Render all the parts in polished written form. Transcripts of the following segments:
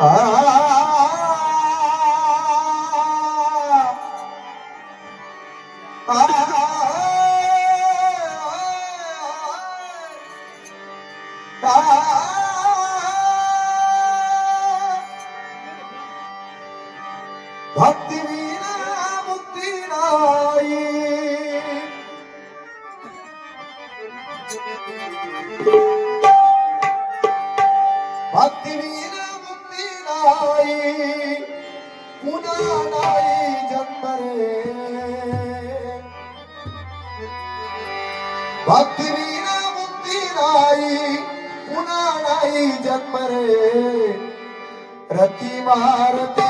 भक्ती विना मुक्ती नाही, भक्ती विना मुक्ती नाही, पुन्हा नाही जन्म रे. भक्ती विना मुक्ती नाही, पुन्हा नाही जन्म रे. रती भारती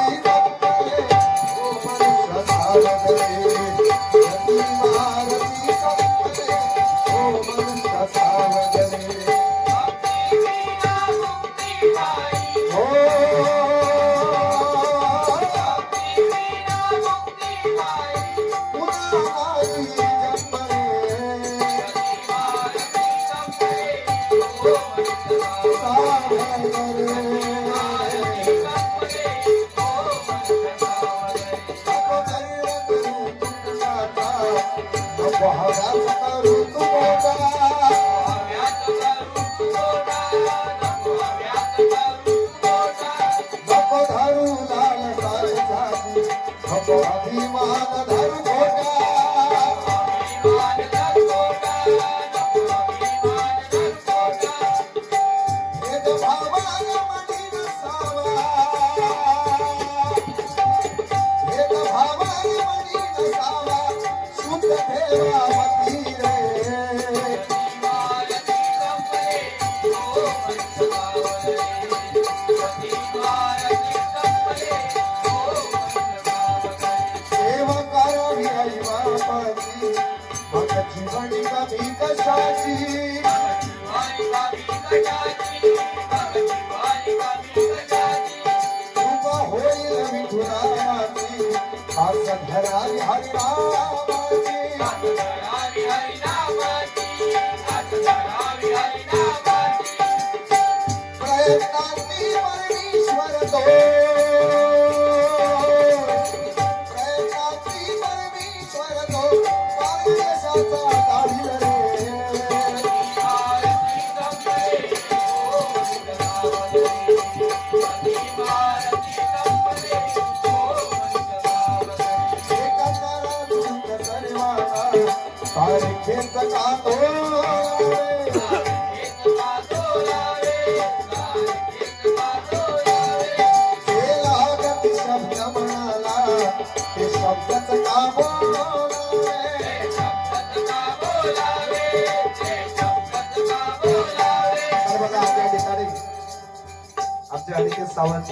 सावंत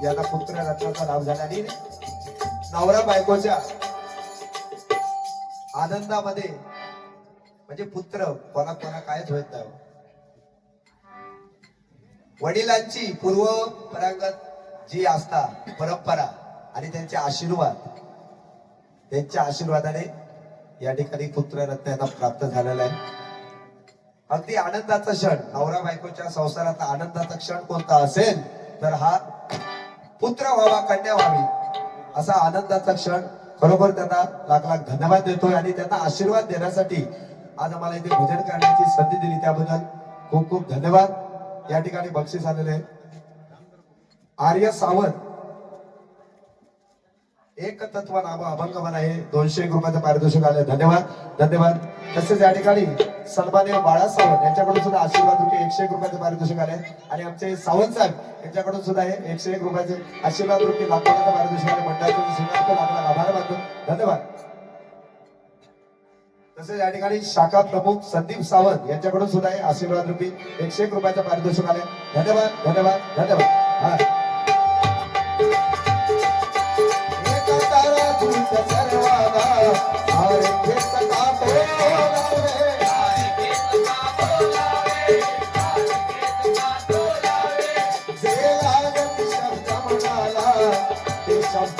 याला पुत्र रत्नाचा लाभ झाला आणि नवरा बायकोच्या आनंदामध्ये म्हणजे पुत्र कोणा कायच होत नाही. वडिलांची पूर्व परांगत जी आस्था परंपरा आणि त्यांचे आशीर्वाद, त्यांच्या आशीर्वादाने या ठिकाणी पुत्र रत्न यांना प्राप्त झालेला आहे. अगदी आनंदाचा क्षण, नवरा बायकोच्या संसाराचा आनंदाचा क्षण कोणता असेल तर हा पुत्र व्हावा, कन्या व्हावी असा आनंदाचा क्षण. बरोबर त्यांना लाख लाख धन्यवाद देतोय आणि त्यांना आशीर्वाद देण्यासाठी आज आम्हाला इथे भजन करण्याची संधी दिली त्याबद्दल खूप खूप धन्यवाद. या ठिकाणी बक्षीस आलेले आर्य सावंत एक तत्व नाम अभंग म्हणा हे 201 रुपयाचं पारितोषिक आले. धन्यवाद धन्यवाद. तसेच या ठिकाणी सन्माननीय बाळा सावंत यांच्याकडून सुद्धा आशीर्वाद रुपये 101 रुपयाचं पारितोषिक आले आणि आमचे सावंत साहेब यांच्याकडून सुद्धा हे 101 रुपयाचे आशीर्वाद रुपये लाखोचं पारितोषिक आले. मंडळाचे श्रीमंत आपला आभार मानतो. धन्यवाद. तसेच या ठिकाणी शाखा प्रमुख संदीप सावंत यांच्याकडून सुद्धा हे आशीर्वाद रुपये 101 रुपयाचं पारितोषिक आले. धन्यवाद धन्यवाद धन्यवाद. शब्द